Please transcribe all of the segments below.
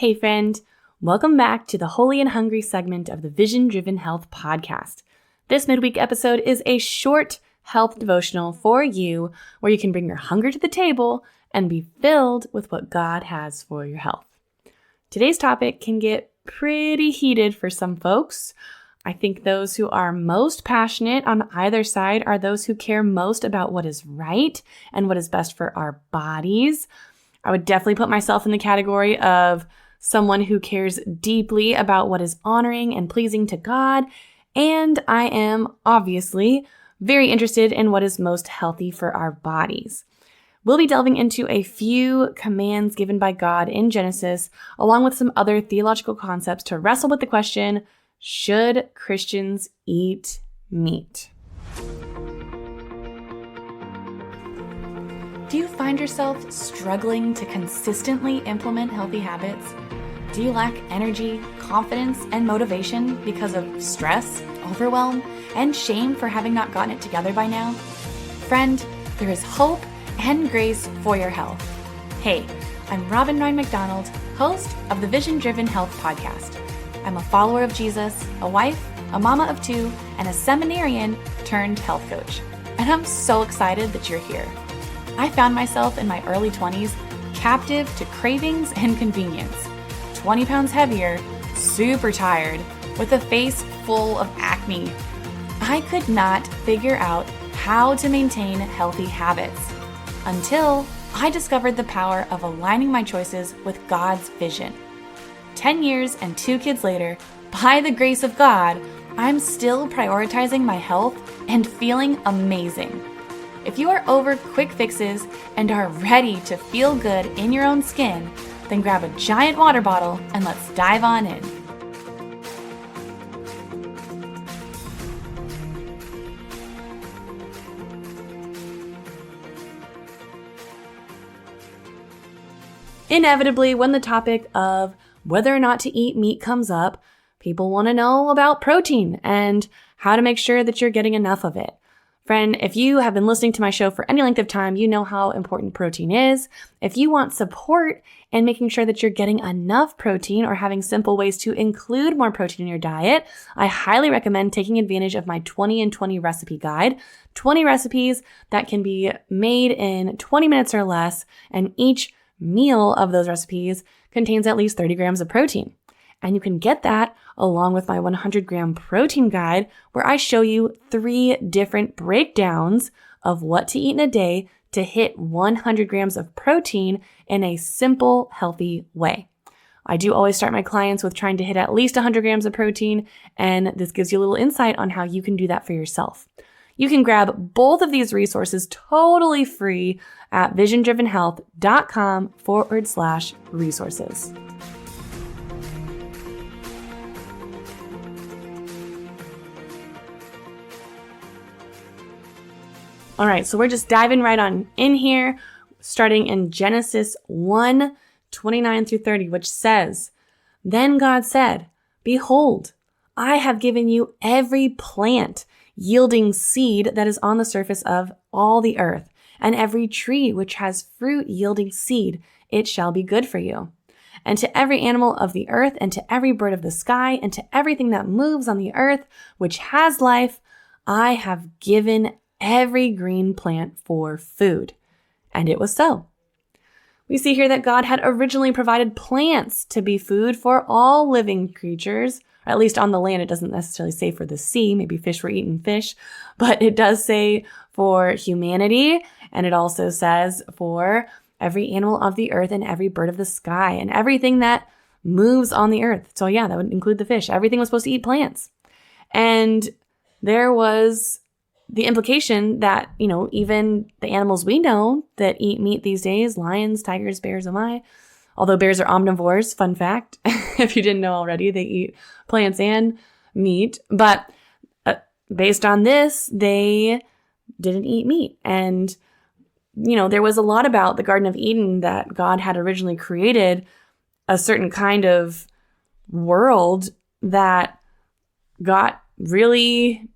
Hey friend, welcome back to the Holy and Hungry segment of the Vision Driven Health podcast. This midweek episode is a short health devotional for you where you can bring your hunger to the table and be filled with what God has for your health. Today's topic can get pretty heated for some folks. I think those who are most passionate on either side are those who care most about what is right and what is best for our bodies. I would definitely put myself in the category of someone who cares deeply about what is honoring and pleasing to God, and I am obviously very interested in what is most healthy for our bodies. We'll be delving into a few commands given by God in Genesis, along with some other theological concepts to wrestle with the question, should Christians eat meat? Do you find yourself struggling to consistently implement healthy habits? Do you lack energy, confidence, and motivation because of stress, overwhelm, and shame for having not gotten it together by now? Friend, there is hope and grace for your health. Hey, I'm Robin Ryan McDonald, host of the Vision Driven Health podcast. I'm a follower of Jesus, a wife, a mama of two, and a seminarian turned health coach. And I'm so excited that you're here. I found myself in my early 20s captive to cravings and convenience. 20 pounds heavier, super tired, with a face full of acne. I could not figure out how to maintain healthy habits until I discovered the power of aligning my choices with God's vision. 10 years and 2 kids later, by the grace of God, I'm still prioritizing my health and feeling amazing. If you are over quick fixes and are ready to feel good in your own skin, then grab a giant water bottle and let's dive on in. Inevitably, when the topic of whether or not to eat meat comes up, people want to know about protein and how to make sure that you're getting enough of it. Friend, if you have been listening to my show for any length of time, you know how important protein is. If you want support in making sure that you're getting enough protein or having simple ways to include more protein in your diet, I highly recommend taking advantage of my 20 and 20 recipe guide. 20 recipes that can be made in 20 minutes or less, and each meal of those recipes contains at least 30 grams of protein. And you can get that along with my 100-gram protein guide, where I show you 3 different breakdowns of what to eat in a day to hit 100 grams of protein in a simple, healthy way. I do always start my clients with trying to hit at least 100 grams of protein, and this gives you a little insight on how you can do that for yourself. You can grab both of these resources totally free at visiondrivenhealth.com/resources. All right, so we're just diving right on in here, starting in Genesis 1:29-30, which says, "Then God said, 'Behold, I have given you every plant yielding seed that is on the surface of all the earth, and every tree which has fruit yielding seed, it shall be good for you. And to every animal of the earth, and to every bird of the sky, and to everything that moves on the earth, which has life, I have given every green plant for food.' And it was so." We see here that God had originally provided plants to be food for all living creatures, or at least on the land. It doesn't necessarily say for the sea. Maybe fish were eating fish, but it does say for humanity, and it also says for every animal of the earth and every bird of the sky and everything that moves on the earth. So yeah, that would include the fish. Everything was supposed to eat plants. And there was the implication that, even the animals we know that eat meat these days, lions, tigers, bears, oh my, although bears are omnivores, fun fact, if you didn't know already, they eat plants and meat. But based on this, they didn't eat meat. And, there was a lot about the Garden of Eden that God had originally created a certain kind of world that got really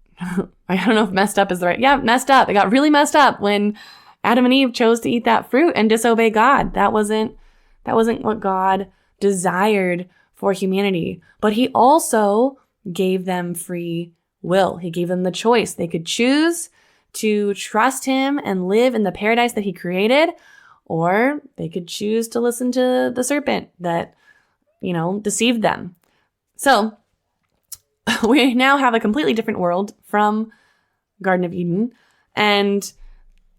I don't know if messed up is the right. Yeah, messed up. It got really messed up when Adam and Eve chose to eat that fruit and disobey God. That wasn't what God desired for humanity. But he also gave them free will. He gave them the choice. They could choose to trust him and live in the paradise that he created, or they could choose to listen to the serpent that, deceived them. So we now have a completely different world from Garden of Eden. And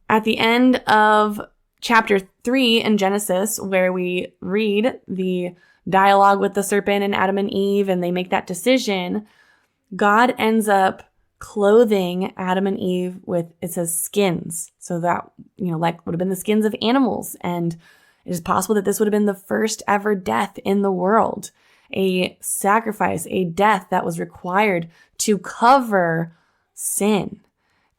at the end of chapter 3 in Genesis, where we read the dialogue with the serpent and Adam and Eve, and they make that decision, God ends up clothing Adam and Eve with, it says, skins. So that, like would have been the skins of animals. And it is possible that this would have been the first ever death in the world, a sacrifice, a death that was required to cover sin.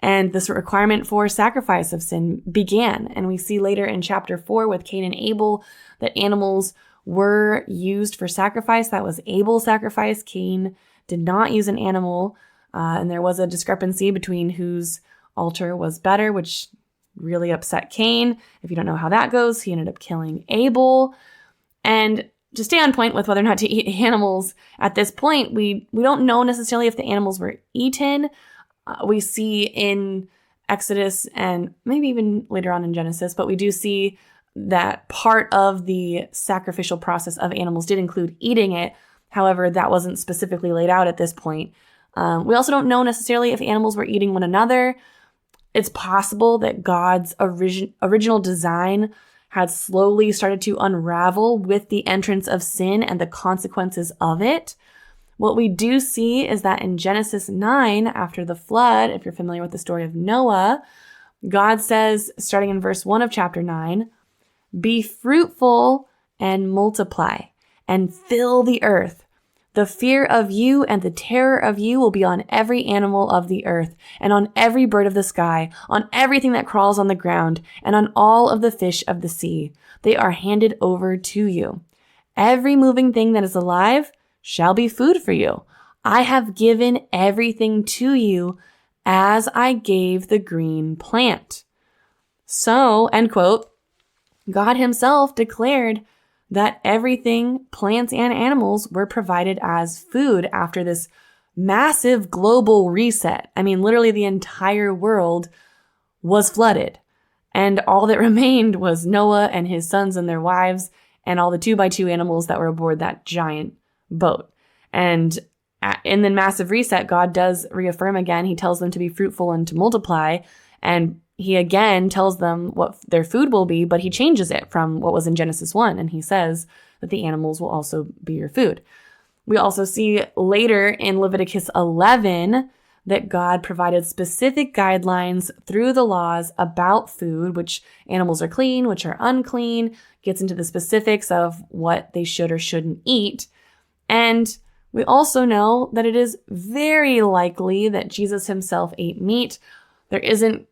And this requirement for sacrifice of sin began. And we see later in chapter 4 with Cain and Abel that animals were used for sacrifice. That was Abel's sacrifice. Cain did not use an animal. And there was a discrepancy between whose altar was better, which really upset Cain. If you don't know how that goes, he ended up killing Abel. And to stay on point with whether or not to eat animals, at this point, we don't know necessarily if the animals were eaten. We see in Exodus and maybe even later on in Genesis, but we do see that part of the sacrificial process of animals did include eating it. However, that wasn't specifically laid out at this point. We also don't know necessarily if animals were eating one another. It's possible that God's original design had slowly started to unravel with the entrance of sin and the consequences of it. What we do see is that in Genesis 9, after the flood, if you're familiar with the story of Noah, God says, starting in verse 1 of chapter 9, "Be fruitful and multiply and fill the earth. The fear of you and the terror of you will be on every animal of the earth, and on every bird of the sky, on everything that crawls on the ground, and on all of the fish of the sea. They are handed over to you. Every moving thing that is alive shall be food for you. I have given everything to you as I gave the green plant." So, end quote, God himself declared that everything, plants and animals, were provided as food after this massive global reset. I mean, literally the entire world was flooded. And all that remained was Noah and his sons and their wives and all the 2x2 animals that were aboard that giant boat. And in the massive reset, God does reaffirm again. He tells them to be fruitful and to multiply. And he again tells them what their food will be, but he changes it from what was in Genesis 1. And he says that the animals will also be your food. We also see later in Leviticus 11 that God provided specific guidelines through the laws about food, which animals are clean, which are unclean, gets into the specifics of what they should or shouldn't eat. And we also know that it is very likely that Jesus himself ate meat. There isn't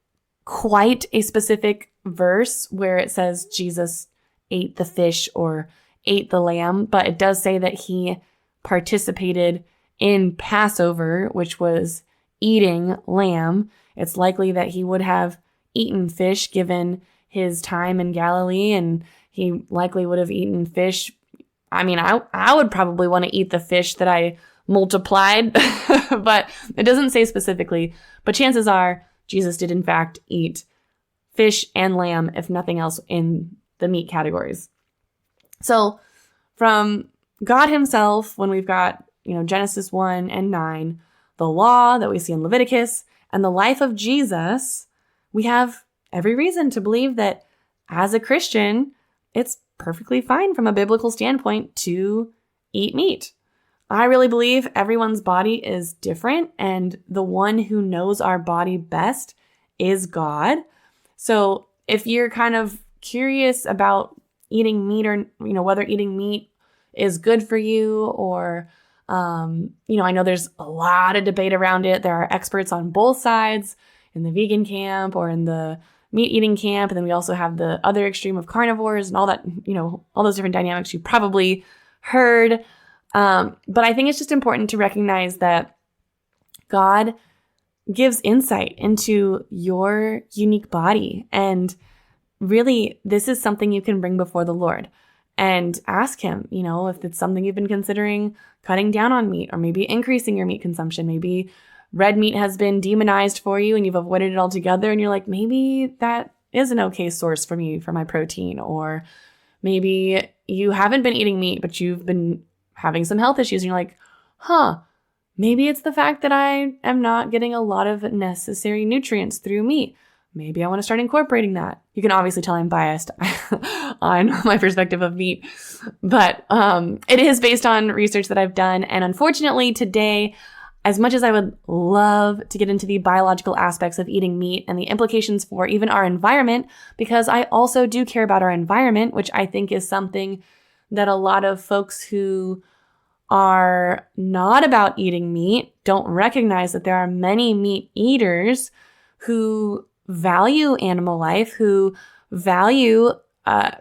quite a specific verse where it says Jesus ate the fish or ate the lamb, but it does say that he participated in Passover, which was eating lamb. It's likely that he would have eaten fish given his time in Galilee, and he likely would have eaten fish. I mean, I would probably want to eat the fish that I multiplied, but it doesn't say specifically. But chances are Jesus did in fact eat fish and lamb, if nothing else, in the meat categories. So from God himself, when we've got, Genesis 1 and 9, the law that we see in Leviticus, and the life of Jesus, we have every reason to believe that as a Christian, it's perfectly fine from a biblical standpoint to eat meat. I really believe everyone's body is different, and the one who knows our body best is God. So if you're kind of curious about eating meat or, whether eating meat is good for you or, I know there's a lot of debate around it. There are experts on both sides in the vegan camp or in the meat eating camp. And then we also have the other extreme of carnivores and all that, all those different dynamics you probably heard. But I think it's just important to recognize that God gives insight into your unique body. And really, this is something you can bring before the Lord. and ask him, if it's something you've been considering cutting down on meat or maybe increasing your meat consumption. Maybe red meat has been demonized for you and you've avoided it altogether. And you're like, maybe that is an okay source for me for my protein. Or maybe you haven't been eating meat, but you've been having some health issues. And you're like, maybe it's the fact that I am not getting a lot of necessary nutrients through meat. Maybe I want to start incorporating that. You can obviously tell I'm biased on my perspective of meat, but it is based on research that I've done. And unfortunately today, as much as I would love to get into the biological aspects of eating meat and the implications for even our environment, because I also do care about our environment, which I think is something that a lot of folks who are not about eating meat don't recognize, that there are many meat eaters who value animal life, who value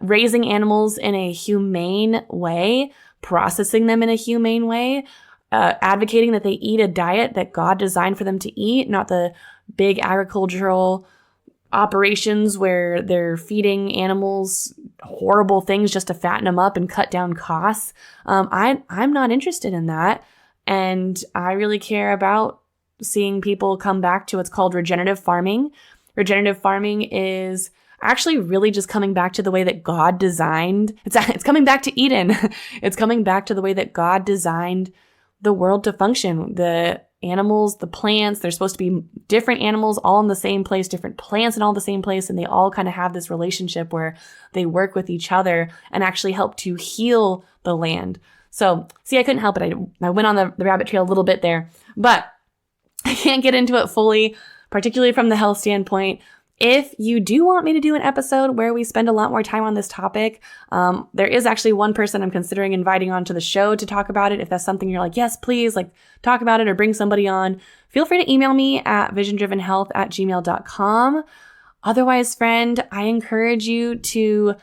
raising animals in a humane way, processing them in a humane way, advocating that they eat a diet that God designed for them to eat, not the big agricultural operations where they're feeding animals horrible things just to fatten them up and cut down costs. I'm not interested in that. And I really care about seeing people come back to what's called regenerative farming. Regenerative farming is actually really just coming back to the way that God designed. It's coming back to Eden. It's coming back to the way that God designed the world to function. The animals, the plants, they're supposed to be different animals all in the same place, different plants in all the same place, and they all kind of have this relationship where they work with each other and actually help to heal the land. So, see, I couldn't help it. I went on the rabbit trail a little bit there, but I can't get into it fully, particularly from the health standpoint. If you do want me to do an episode where we spend a lot more time on this topic, there is actually one person I'm considering inviting onto the show to talk about it. If that's something you're like, yes, please, talk about it or bring somebody on, feel free to email me at visiondrivenhealth@gmail.com. Otherwise, friend, I encourage you to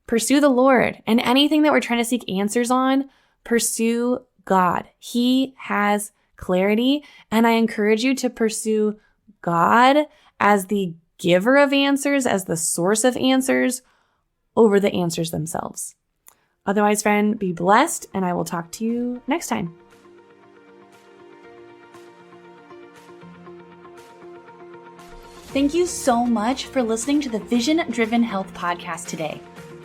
pursue the Lord, and anything that we're trying to seek answers on, pursue God. He has clarity, and I encourage you to pursue God as the giver of answers, as the source of answers, over the answers themselves. Otherwise, friend, be blessed, and I will talk to you next time. Thank you so much for listening to the Vision Driven Health podcast today.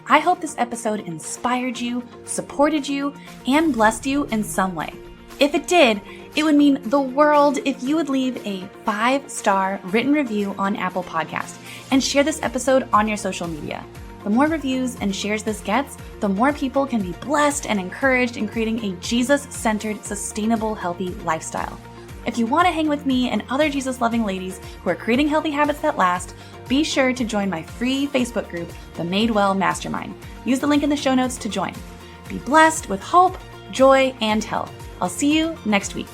I hope this episode inspired you, supported you, and blessed you in some way. If it did, it would mean the world if you would leave a 5-star written review on Apple Podcasts and share this episode on your social media. The more reviews and shares this gets, the more people can be blessed and encouraged in creating a Jesus-centered, sustainable, healthy lifestyle. If you want to hang with me and other Jesus-loving ladies who are creating healthy habits that last, be sure to join my free Facebook group, the Made Well Mastermind. Use the link in the show notes to join. Be blessed with hope, joy, and health. I'll see you next week.